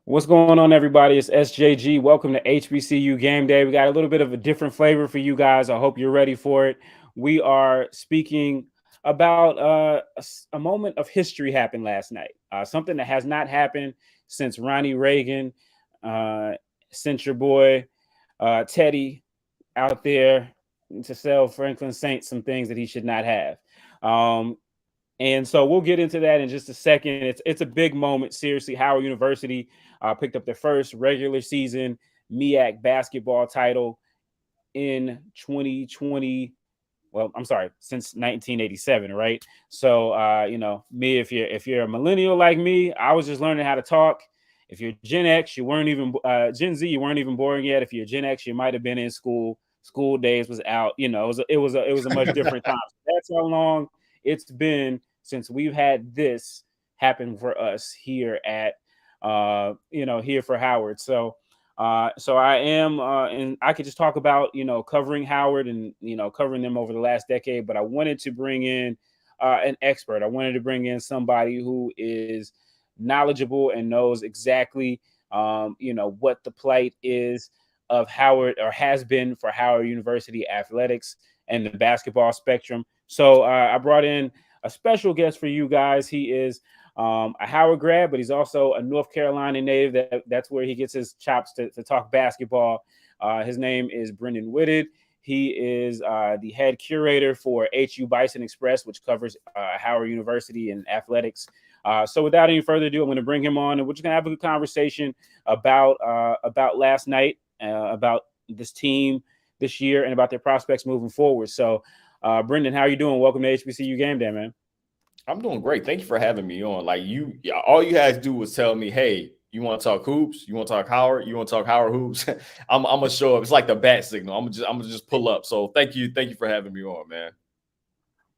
What's going on, everybody? It's SJG. Welcome to HBCU Game Day. We got a little bit of a different flavor for you guys. I hope you're ready for it. We are speaking about a moment of history happened last night. Something that has not happened since Ronnie Reagan uh, sent your boy Teddy out there to sell Franklin Saint some things that he should not have. Um, and so we'll get into that in just a second. It's a big moment. Seriously, Howard University picked up their first regular season MEAC basketball title in 2020. Well, I'm sorry, since 1987, right? So, me, if you're a millennial like me, I was just learning how to talk. If you're Gen X, you weren't even Gen Z, you weren't even born yet. If you're Gen X, you might have been in school. School days was out. It was a much different time. That's how long it's been since we've had this happen for us here at here for Howard. So I am, and I could just talk about, covering Howard and, covering them over the last decade, but I wanted to bring in an expert. I wanted to bring in somebody who is knowledgeable and knows exactly, what the plight is of Howard, or has been for Howard University athletics and the basketball spectrum. So I brought in a special guest for you guys. He is a Howard grad, but he's also a North Carolina native. That's where he gets his chops to talk basketball. His name is Brendan Whitted. He is the head curator for HU Bison Express, which covers Howard University and athletics. So without any further ado, I'm going to bring him on, and we're just going to have a good conversation about last night, about this team this year, and about their prospects moving forward. So, Brendan, how are you doing? Welcome to HBCU Game Day, man. I'm doing great. Thank you for having me on. All you had to do was tell me, hey, you want to talk hoops? You want to talk Howard? You want to talk Howard hoops? I'm gonna show up. It's like the bat signal. I'm gonna just pull up. So thank you for having me on, man.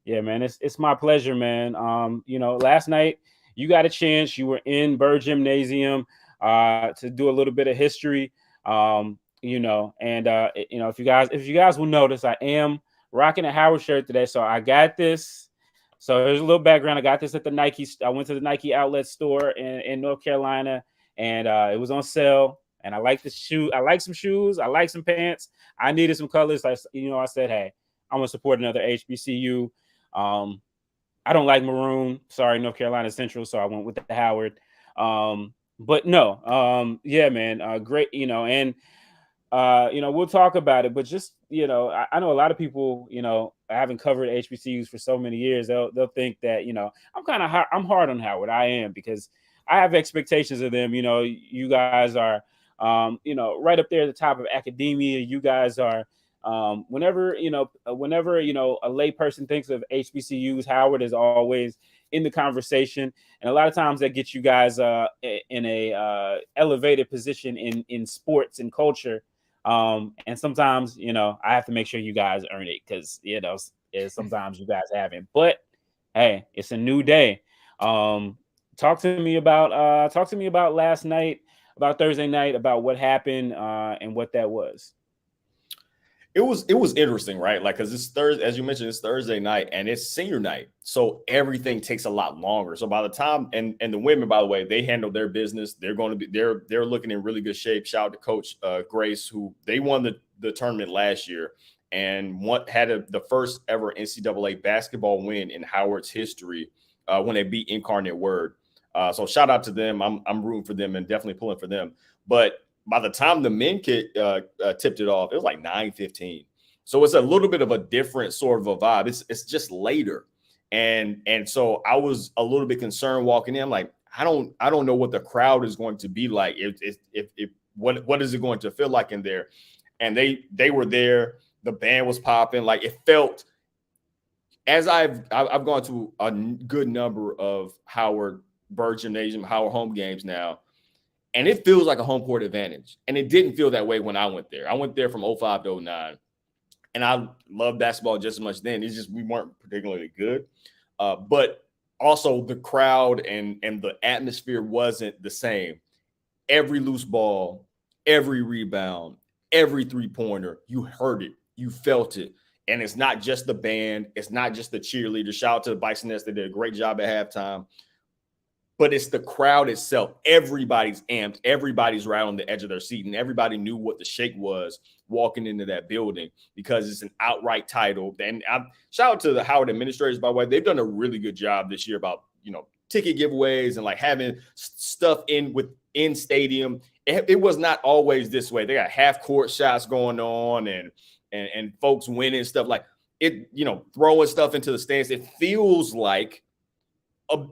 Yeah, man, it's my pleasure, man. Last night you got a chance. You were in Burr Gymnasium to do a little bit of history. If you guys will notice, I am rocking a Howard shirt today. So I got this. So there's a little background. I got this at the Nike. I went to the Nike outlet store in North Carolina, and it was on sale. And I like the shoe. I like some shoes. I like some pants. I needed some colors. I said, hey, I'm gonna support another HBCU. Um, I don't like maroon. Sorry, North Carolina Central. So I went with the Howard. But no, yeah, man, great. We'll talk about it. But just I know a lot of people. I haven't covered HBCUs for so many years. They'll think that I'm hard on Howard. I am, because I have expectations of them. You guys are right up there at the top of academia. You guys are whenever a lay person thinks of HBCUs, Howard is always in the conversation, and a lot of times that gets you guys in a elevated position in sports and culture. And sometimes I have to make sure you guys earn it, because sometimes you guys haven't. But hey, it's a new day. Talk to me about last night, about Thursday night, about what happened and what that was. It was interesting, right? Like, because it's Thursday, as you mentioned, it's Thursday night and it's senior night, so everything takes a lot longer. So by the time, and the women, by the way, they handle their business. They're going to be they're looking in really good shape. Shout out to Coach Grace, who they won the tournament last year and the first ever NCAA basketball win in Howard's history when they beat Incarnate Word. So shout out to them. I'm rooting for them and definitely pulling for them. But by the time the men tipped it off, it was like 9:15. So it's a little bit of a different sort of a vibe. It's just later. And so I was a little bit concerned walking in. I'm like, I don't know what the crowd is going to be like. What is it going to feel like in there? And they were there. The band was popping. Like, it felt, as I've gone to a good number of Howard Burr Gymnasium, Howard home games now, and it feels like a home court advantage. And it didn't feel that way when I went there. I went there from 05 to 09. And I loved basketball just as much then. It's just we weren't particularly good. But also the crowd and the atmosphere wasn't the same. Every loose ball, every rebound, every three-pointer, you heard it. You felt it. And it's not just the band. It's not just the cheerleaders. Shout out to the Bisonets. They did a great job at halftime. but it's the crowd itself. Everybody's amped. Everybody's right on the edge of their seat, and everybody knew what the shake was walking into that building because it's an outright title. And shout out to the Howard administrators, by the way. They've done a really good job this year about, ticket giveaways and like having stuff in stadium. It was not always this way. They got half court shots going on and folks winning stuff like it, throwing stuff into the stands. It feels like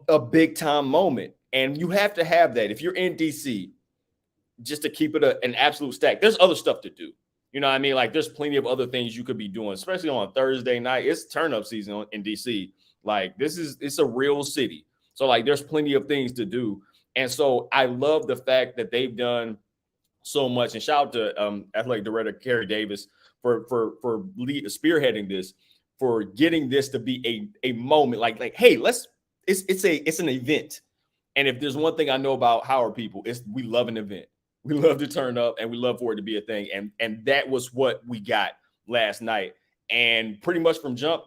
a big time moment. And you have to have that. If you're in DC, just to keep it an absolute stack, there's other stuff to do. You know what I mean? Like there's plenty of other things you could be doing, especially on a Thursday night. It's turn up season in DC. Like it's a real city. So like there's plenty of things to do. And so I love the fact that they've done so much. And shout out to athletic director Kerry Davis for spearheading this, for getting this to be a moment like, hey, it's an event. And if there's one thing I know about Howard people, it's we love an event. We love to turn up and we love for it to be a thing. And that was what we got last night. And pretty much from jump,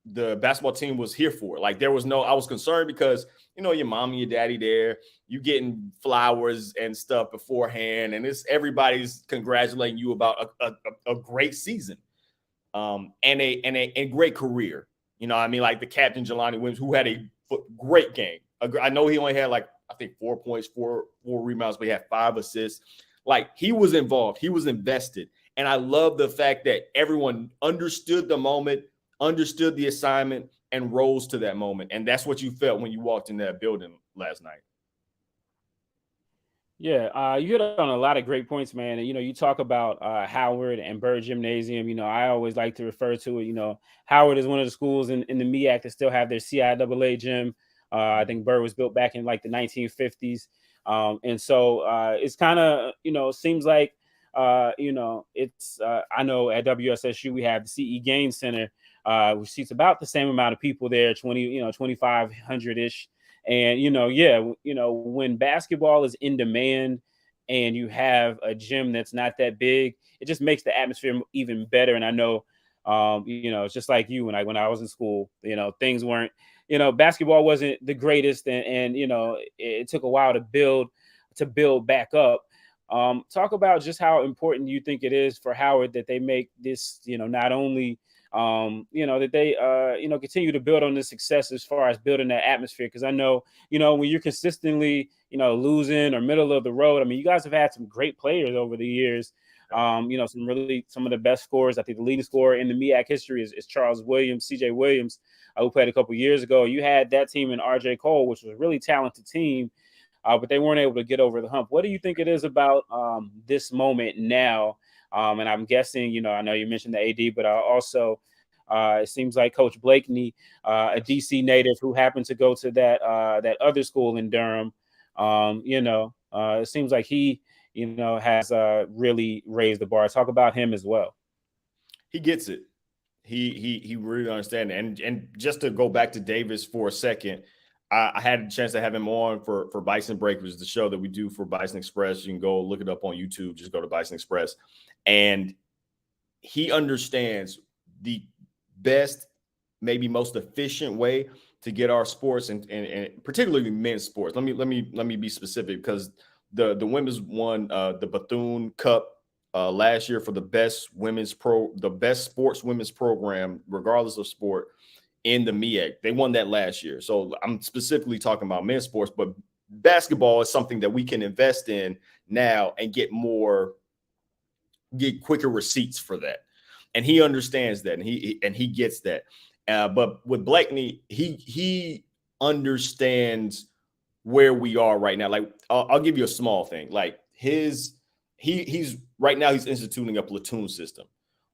the basketball team was here for it. Like I was concerned because, your mom and your daddy there, you getting flowers and stuff beforehand. And everybody's congratulating you about a great season and a great career. Like the captain, Jelani Williams, who had a great game. I know he only had like, I think 4 points, four rebounds, but he had 5 assists. Like he was involved. He was invested. And I love the fact that everyone understood the moment, understood the assignment, and rose to that moment. And that's what you felt when you walked in that building last night. Yeah, you hit on a lot of great points, man. And, you talk about Howard and Burr Gymnasium. I always like to refer to it. Howard is one of the schools in the MEAC that still have their CIAA gym. I think Burr was built back in like the 1950s. And so it's kind of, seems like, it's I know at WSSU we have the CE Gain Center, which seats about the same amount of people there, 2,500-ish. And, when basketball is in demand and you have a gym that's not that big, it just makes the atmosphere even better. And I know, it's just like you, when I was in school, things weren't, basketball wasn't the greatest and it took a while to build back up. Talk about just how important you think it is for Howard that they make this, not only that they, continue to build on the success as far as building that atmosphere. Because I know, when you're consistently, losing or middle of the road, I mean, you guys have had some great players over the years. Some of the best scorers. I think the leading scorer in the MEAC history is Charles Williams, CJ Williams, who played a couple years ago. You had that team in RJ Cole, which was a really talented team, but they weren't able to get over the hump. What do you think it is about this moment now? And I'm guessing, I know you mentioned the AD, but also it seems like Coach Blakeney, a DC native who happened to go to that other school in Durham, it seems like he, has really raised the bar. Talk about him as well. He gets it. He really understands. And just to go back to Davis for a second, I had a chance to have him on for Bison Breakers, the show that we do for Bison Express. You can go look it up on YouTube. Just go to Bison Express. And he understands the best, maybe most efficient way to get our sports and particularly men's sports. Let me be specific, because the women's won the Bethune Cup last year for the best sports women's program, regardless of sport, in the MEAC. They won that last year. So I'm specifically talking about men's sports, but basketball is something that we can invest in now and get quicker receipts for that. And he understands that, and he gets that. But with Blakeney, he understands where we are right now. Like I'll give you a small thing. Like he's right now he's instituting a platoon system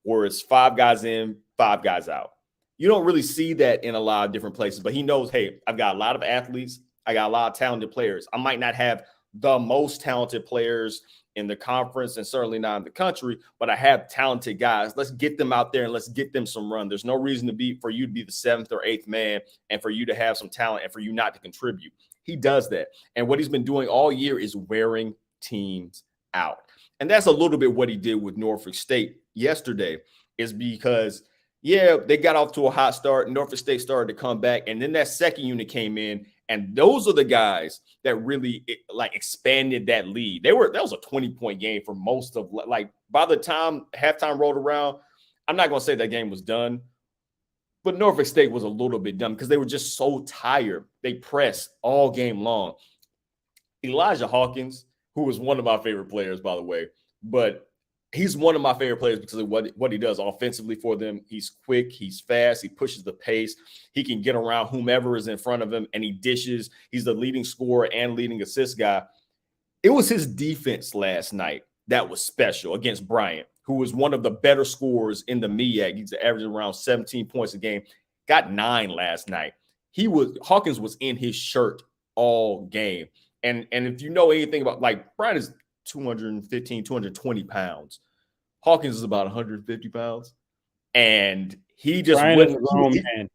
where it's 5 guys in, 5 guys out. You don't really see that in a lot of different places, but he knows, hey, I've got a lot of athletes. I got a lot of talented players. I might not have the most talented players in the conference and certainly not in the country, but I have talented guys. Let's get them out there and let's get them some run. There's no reason for you to be the 7th or 8th man and for you to have some talent and for you not to contribute. He does that. And what he's been doing all year is wearing teams out. And that's a little bit what he did with Norfolk State yesterday, is because they got off to a hot start. Norfolk State started to come back, and then that second unit came in And those are the guys that really like expanded that lead. That was a 20-point game for most of, like, by the time halftime rolled around, I'm not going to say that game was done, but Norfolk State was a little bit done because they were just so tired. They pressed all game long. Elijah Hawkins, who was one of my favorite players, by the way, but he's one of my favorite players because of what he does offensively for them. He's quick, he's fast, he pushes the pace, he can get around whomever is in front of him, and he dishes. He's the leading scorer and leading assist guy. It was his defense last night that was special against Bryant, who was one of the better scorers in the MEAC. He's averaging around 17 points a game, got 9 last night. Hawkins was in his shirt all game. And if you know anything about, like, Bryant is 215, 220 pounds. Hawkins is about 150 pounds. And he just Brian is a grown man.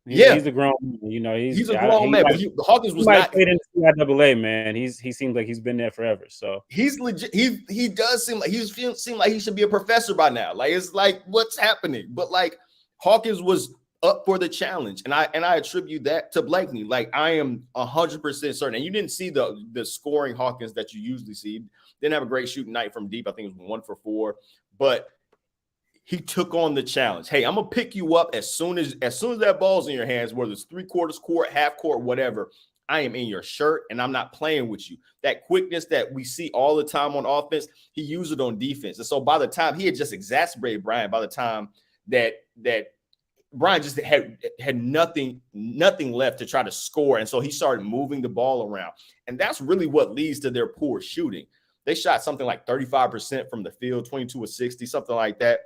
He's a grown man. You know, he's a grown man. But Hawkins was not played in CIAA, man. He seems like he's been there forever. So he's legit. He does seem like he should be a professor by now. Like, it's like, what's happening? But like, Hawkins was up for the challenge, and I attribute that to Blakeney. Like, I am 100% certain. And you didn't see the scoring Hawkins that you usually see. Didn't have a great shooting night from deep. I think it was 1 for 4, but he took on the challenge. Hey, I'm gonna pick you up as soon as that ball's in your hands, whether it's 3/4 court, half court, whatever. I am in your shirt, and I'm not playing with you. That quickness that we see all the time on offense, he used it on defense. And so by the time he had just exacerbated Brian, by the time that Brian just had nothing left to try to score, and so he started moving the ball around, and that's really what leads to their poor shooting. They shot something like 35% from the field, 22 of 60, something like that.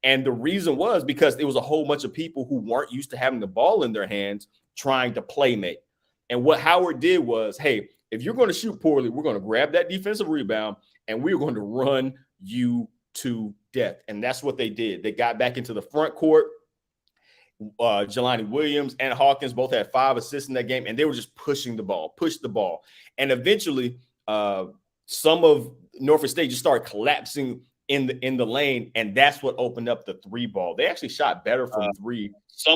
And the reason was because it was a whole bunch of people who weren't used to having the ball in their hands trying to play make. And what Howard did was, hey, if you're going to shoot poorly, we're going to grab that defensive rebound and we're going to run you to death. And that's what they did. They got back into the front court. Jelani Williams and Hawkins both had 5 assists in that game, and they were just push the ball. And eventually, some of Norfolk State just started collapsing in the lane, and that's what opened up the 3 ball. They actually shot better from 3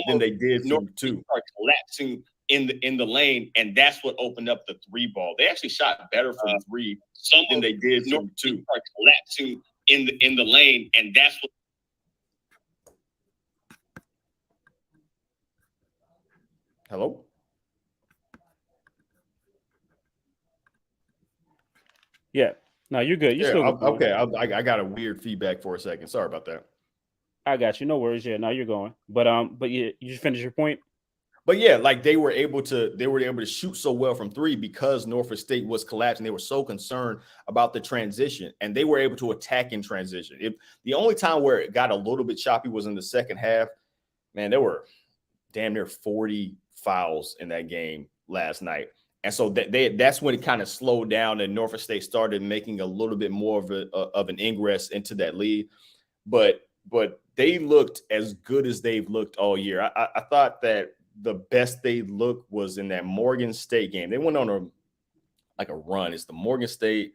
than they did from 2. Started collapsing in the lane, and that's what opened up the 3 ball. They actually shot better from 3 than they did from 2. Started collapsing in the lane, and that's what. Hello? Yeah. No, you're good. You're still okay. I got a weird feedback for a second. Sorry about that. I got you. No worries. Yeah, no, you're going. But yeah, you just finished your point. But yeah, like they were able to shoot so well from 3 because Norfolk State was collapsing. They were so concerned about the transition, and they were able to attack in transition. The only time where it got a little bit choppy was in the second half. Man, there were damn near 40 fouls in that game last night. And so that's when it kind of slowed down, and Norfolk State started making a little bit more of an ingress into that lead. But they looked as good as they've looked all year. I thought that the best they looked was in that Morgan State game. They went on a run. It's the Morgan State,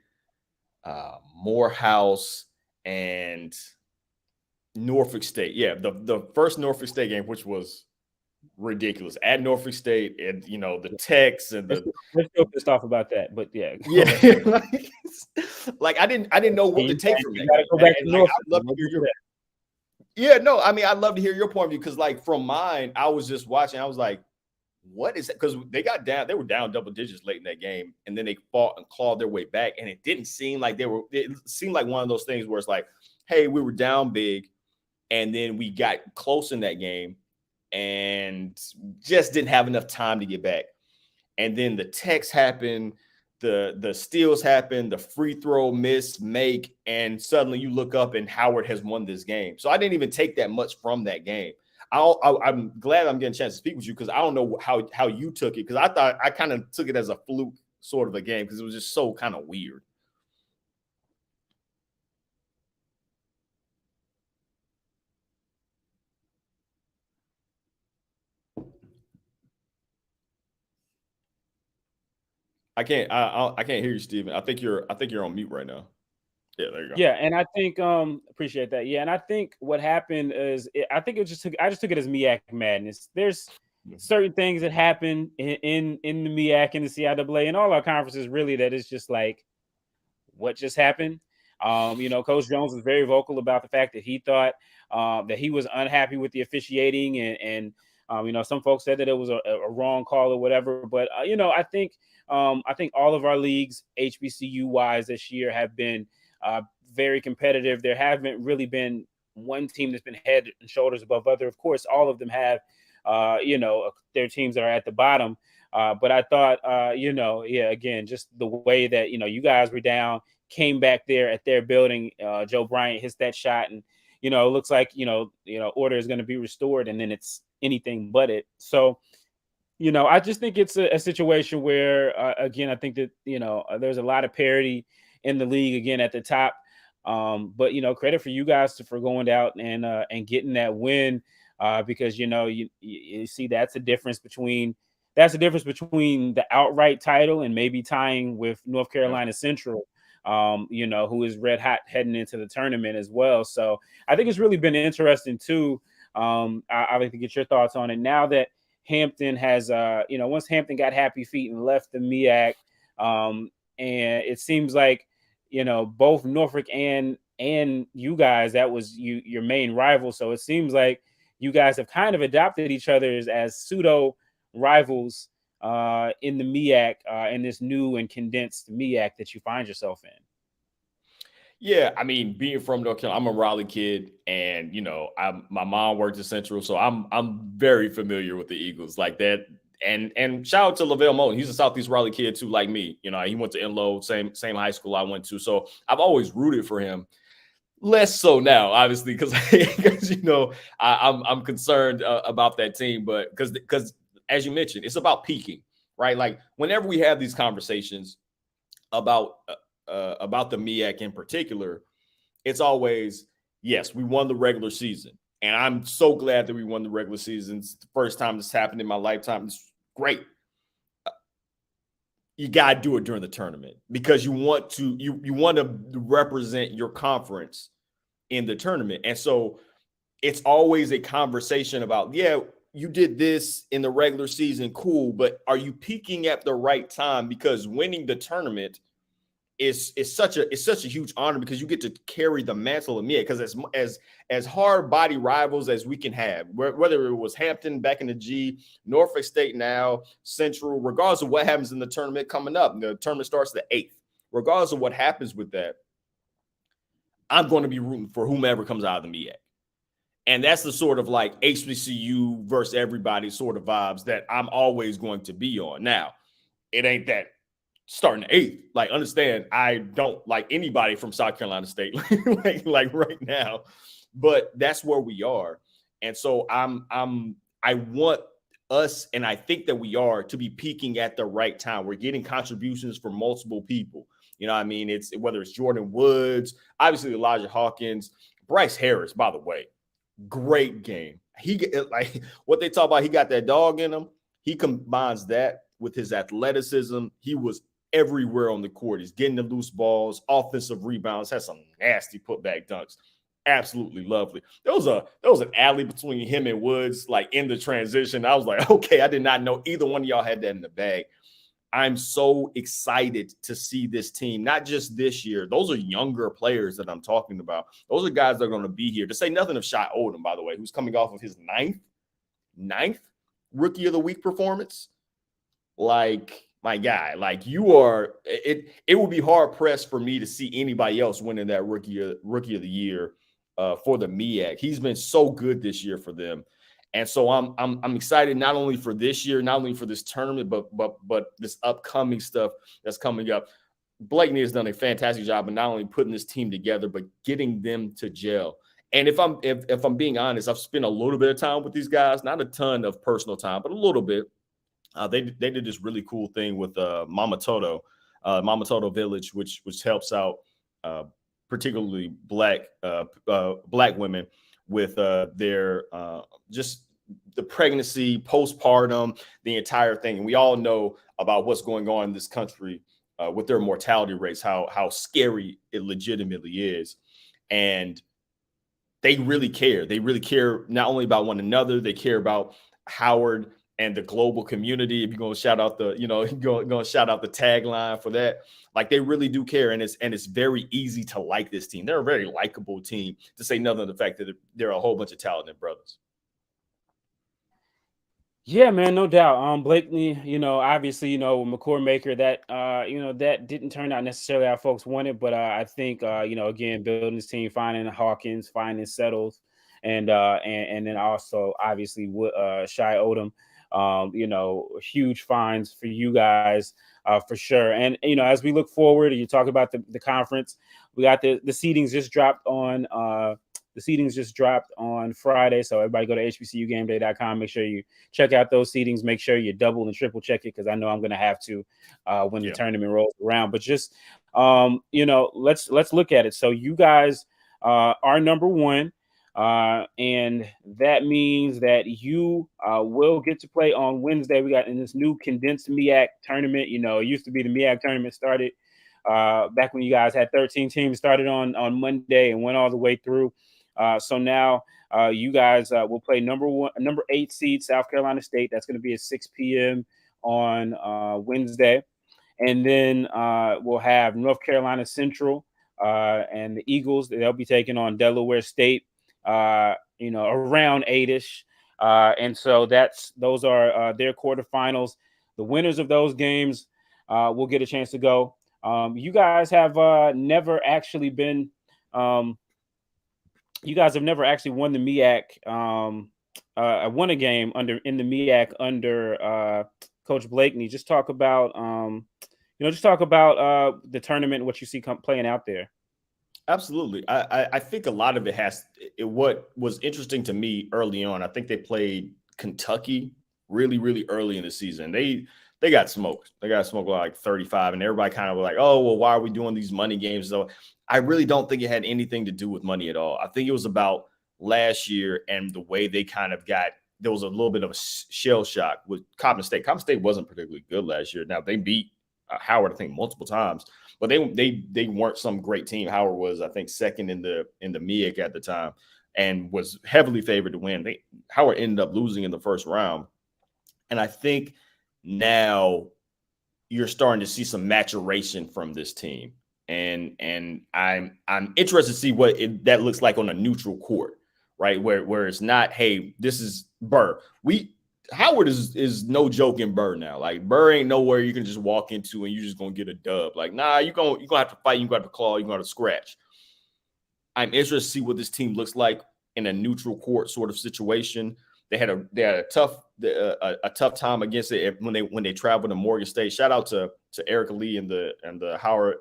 Morehouse, and Norfolk State. Yeah, the first Norfolk State game, which was ridiculous, at Norfolk State, and the Techs and the. We're still pissed off about that, but yeah. like I didn't know what to take from that. Gotta go back to Norfolk. I'd love to hear your. Yeah, no, I mean, I'd love to hear your point of view, because like from mine, I was just watching. I was like, what is that? Because they were down double digits late in that game, and then they fought and clawed their way back. And it didn't seem like it seemed like one of those things where it's like, hey, we were down big, and then we got close in that game and just didn't have enough time to get back. And then the Techs happened, the steals happened, the free throw miss, make, and suddenly you look up and Howard has won this game. So I didn't even take that much from that game. I'm glad I'm getting a chance to speak with you, because I don't know how you took it, because I thought I kind of took it as a fluke sort of a game, because it was just so kind of weird. I can't hear you, Steven. I think you're on mute right now. Yeah, there you go. Yeah, and I think appreciate that. Yeah, and I think what happened is I just took it as MEAC madness. There's certain things that happen in the MEAC and the CIAA and all our conferences, really, that is just like, what just happened? Coach Jones was very vocal about the fact that he thought that he was unhappy with the officiating, and some folks said that it was a wrong call or whatever. But I think all of our leagues, HBCU wise, this year have been very competitive. There haven't really been one team that's been head and shoulders above other. Of course, all of them have, their teams that are at the bottom. But I thought, yeah, again, just the way that, you guys were down, came back there at their building. Joe Bryant hits that shot, and, it looks like, order is going to be restored, and then it's anything but it. So, I just think it's a situation where, again, I think that, there's a lot of parity in the league, again, at the top. But, credit for you guys for going out and getting that win, because, you see that's the difference between the outright title and maybe tying with North Carolina Central, who is red hot heading into the tournament as well. So I think it's really been interesting too. I'd like to get your thoughts on it now that Hampton has, once Hampton got happy feet and left the MEAC, and it seems like, both Norfolk and you guys, that was your main rival. So it seems like you guys have kind of adopted each other as pseudo rivals in the MEAC, in this new and condensed MEAC that you find yourself in. Yeah, I mean, being from North Carolina, I'm a Raleigh kid, and my mom worked at Central, so I'm very familiar with the Eagles like that. And shout out to Lavelle Moten. He's a Southeast Raleigh kid too, like me. He went to Enloe, same high school I went to. So I've always rooted for him. Less so now, obviously, because I'm concerned about that team, but because as you mentioned, it's about peaking, right? Like whenever we have these conversations about the MEAC in particular, it's always, yes, we won the regular season. And I'm so glad that we won the regular season. It's the first time this happened in my lifetime. It's great. You got to do it during the tournament because you want to represent your conference in the tournament. And so it's always a conversation about, yeah, you did this in the regular season, cool, but are you peaking at the right time? Because winning the tournament is such a huge honor because you get to carry the mantle of MEAC. Because as hard body rivals as we can have, whether it was Hampton back in the G, Norfolk State now, Central, regardless of what happens in the tournament coming up, the tournament starts the 8th. Regardless of what happens with that, I'm going to be rooting for whomever comes out of the MEAC. And that's the sort of like HBCU versus everybody sort of vibes that I'm always going to be on. Now, it ain't that starting 8th. Like, understand, I don't like anybody from South Carolina State like right now, but that's where we are. And so I want us, and I think that we are, to be peaking at the right time. We're getting contributions from multiple people. You know what I mean? It's whether it's Jordan Woods, obviously Elijah Hawkins, Bryce Harris, by the way, great game. He like what they talk about, he got that dog in him. He combines that with his athleticism. He was everywhere on the court. He's getting the loose balls, offensive rebounds, has some nasty putback dunks. Absolutely lovely. There was an alley between him and Woods, like in the transition. I was like, okay, I did not know either one of y'all had that in the bag. I'm so excited to see this team, not just this year. Those are younger players that I'm talking about. Those are guys that are going to be here. To say nothing of Shai Oldham, by the way, who's coming off of his ninth Rookie of the Week performance. Like, my guy, like you are, it would be hard pressed for me to see anybody else winning that rookie of the year for the MEAC. He's been so good this year for them. And so I'm excited not only for this year, not only for this tournament, but this upcoming stuff that's coming up. Blakeney has done a fantastic job of not only putting this team together, but getting them to gel. And if I'm being honest, I've spent a little bit of time with these guys, not a ton of personal time, but a little bit. They did this really cool thing with Mama Toto Village, which helps out particularly black women with their just the pregnancy, postpartum, the entire thing. And we all know about what's going on in this country with their mortality rates, how scary it legitimately is. And they really care. They really care not only about one another, they care about Howard and the global community. If you're gonna shout out the, gonna shout out the tagline for that. Like they really do care, and it's very easy to like this team. They're a very likable team, to say nothing of the fact that they're a whole bunch of talented brothers. Yeah, man, no doubt. Blakeney, obviously, McCord Maker, that that didn't turn out necessarily how folks wanted, but I think again, building this team, finding Hawkins, finding Settles, and then also obviously Shy Odom, huge finds for you guys, for sure. And as we look forward, you talk about the conference, we got the seedings just dropped on Friday. So everybody go to hbcugameday.com. Make sure you check out those seedings. Make sure you double and triple check it, because I know I'm going to have to when the tournament rolls around. But just, let's look at it. So you guys are number one. And that means that you will get to play on Wednesday. We got in this new condensed MEAC tournament. It used to be the MEAC tournament started back when you guys had 13 teams, started on Monday and went all the way through. So now you guys will play number 8 seed South Carolina State. That's going to be at 6 p.m. on Wednesday. And then we'll have North Carolina Central and the Eagles. They'll be taking on Delaware State, around 8-ish. And so those are their quarterfinals. The winners of those games will get a chance to go. You guys have never actually been you guys have never actually won the MEAC. Won a game in the MEAC under Coach Blakeney. Just talk about the tournament, what you see playing out there. Absolutely. I think a lot of it what was interesting to me early on, I think they played Kentucky really, really early in the season. They got smoked. They got smoked like 35, and everybody kind of was like, oh, well, why are we doing these money games? So I really don't think it had anything to do with money at all. I think it was about last year and the way they kind of there was a little bit of a shell shock with Coppin State. Coppin State wasn't particularly good last year. Now, they beat Howard, I think, multiple times, but they weren't some great team. Howard was, I think, second in the MEAC at the time and was heavily favored to win. Howard ended up losing in the first round. And I think now you're starting to see some maturation from this team. And I'm interested to see what that looks like on a neutral court, right? Where it's not, hey, this is Burr. Howard is no joke in Burr now. Like, Burr ain't nowhere you can just walk into and you're just gonna get a dub. Like, nah, you're gonna have to fight, you're gonna have to claw, you're gonna have to scratch. I'm interested to see what this team looks like in a neutral court sort of situation. They had a tough time against it when they traveled to Morgan State. Shout out to Erica Lee and the Howard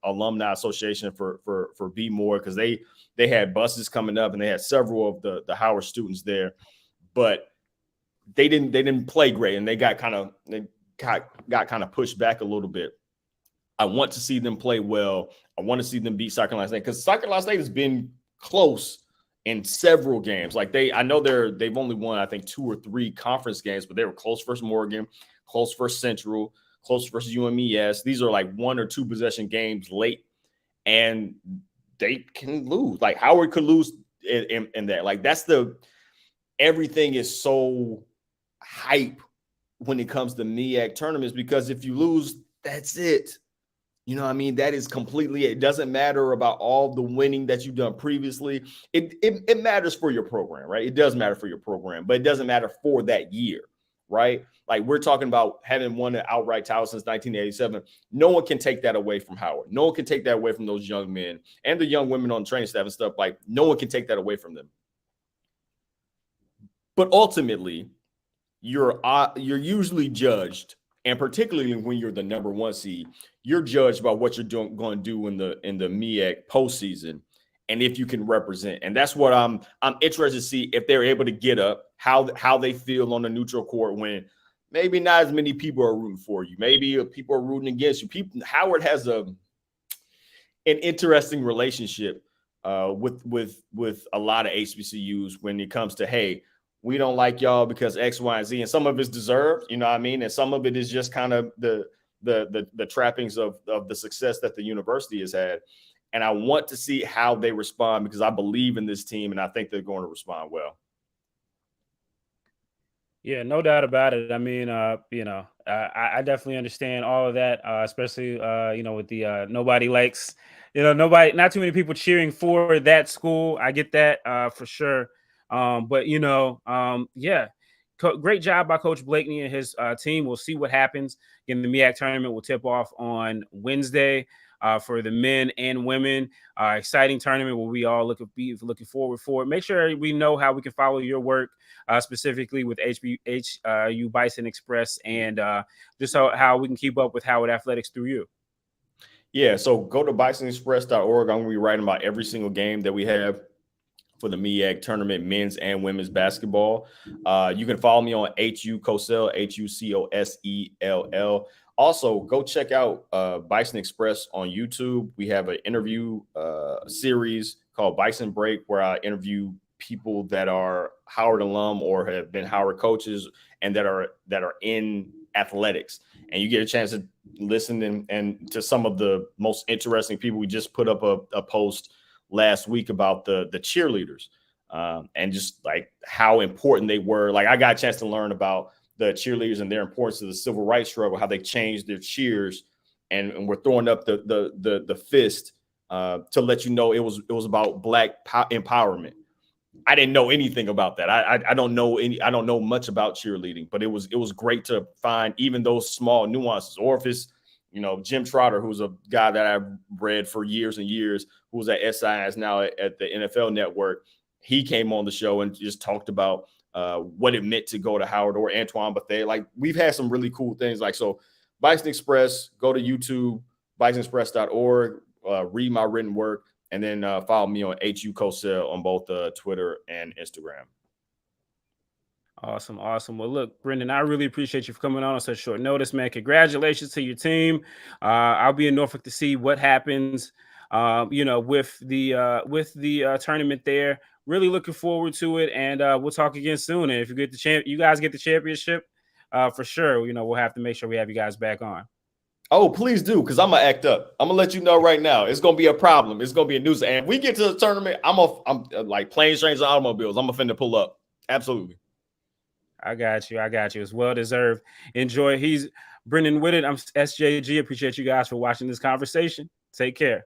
Alumni Association for Be More, because they had buses coming up and they had several of the Howard students there, but they didn't play great, and they got kind of pushed back a little bit. I want to see them play well. I want to see them beat South Carolina State, because South Carolina State has been close in several games. Like I know they've only won, I think, 2 or 3 conference games, but they were close versus Morgan, close versus Central, close versus UMES. These are like 1 or 2 possession games late, and they can lose. Like Howard could lose in that. Like everything is so hype when it comes to MEAC tournaments, because if you lose, that's it. You know what I mean? That is completely, it doesn't matter about all the winning that you've done previously. It matters for your program, right? It does matter for your program, but it doesn't matter for that year, right? Like, we're talking about having won an outright title since 1987. No one can take that away from Howard. No one can take that away from those young men and the young women on the training staff and stuff. Like, no one can take that away from them. But ultimately, you're usually judged, and particularly when you're the number 1 seed, you're judged by what you're going to do in the MEAC postseason, and if you can represent. And that's what I'm interested to see, if they're able to get up, how they feel on the neutral court when maybe not as many people are rooting for you, maybe people are rooting against you. Howard has an interesting relationship with a lot of HBCUs when it comes to, hey, we don't like y'all because X, Y, and Z. And some of it's deserved, you know what I mean? And some of it is just kind of the trappings of the success that the university has had. And I want to see how they respond, because I believe in this team and I think they're going to respond well. Yeah, no doubt about it. I mean, I definitely understand all of that, especially, with the nobody likes, not too many people cheering for that school. I get that for sure. But, yeah, great job by Coach Blakeney and his team. We'll see what happens. Again, the MEAC tournament will tip off on Wednesday for the men and women. Exciting tournament where we all be looking forward for it. Make sure we know how we can follow your work, specifically with HBU Bison Express, and just how we can keep up with Howard Athletics through you. Yeah, so go to bisonexpress.org. I'm going to be writing about every single game that we have for the MEAC tournament, men's and women's basketball. You can follow me on HU Cosell, HUCOSELL. Also, go check out Bison Express on YouTube. We have an interview series called Bison Break, where I interview people that are Howard alum or have been Howard coaches and that are in athletics. And you get a chance to listen and to some of the most interesting people. We just put up a post last week about the cheerleaders and just like how important they were. Like I got a chance to learn about the cheerleaders and their importance to the civil rights struggle, how they changed their cheers and we're throwing up the fist to let you know it was about Black empowerment. I didn't know anything about that. I don't know much about cheerleading, but it was great to find even those small nuances. Or if it's, Jim Trotter, who's a guy that I've read for years and years, who was at SIS now at the NFL Network, he came on the show and just talked about what it meant to go to Howard, or Antoine Bethea. Like we've had some really cool things. Like, so Bison Express, go to YouTube, bisonexpress.org, read my written work. And then follow me on HU Cosell on both Twitter and Instagram. Awesome. Well, look, Brendan, I really appreciate you for coming on such short notice, man. Congratulations to your team. I'll be in Norfolk to see what happens, with the tournament there. Really looking forward to it, and we'll talk again soon. And if you get you guys get the championship, for sure, we'll have to make sure we have you guys back on. Oh, please do, because I'm gonna act up. I'm gonna let you know right now. It's gonna be a problem. It's gonna be a nuisance. And if we get to the tournament, I'm like planes, trains, and automobiles. I'm finna pull up. Absolutely. I got you. It's well deserved. Enjoy. He's Brendan Whitted. I'm SJG. Appreciate you guys for watching this conversation. Take care.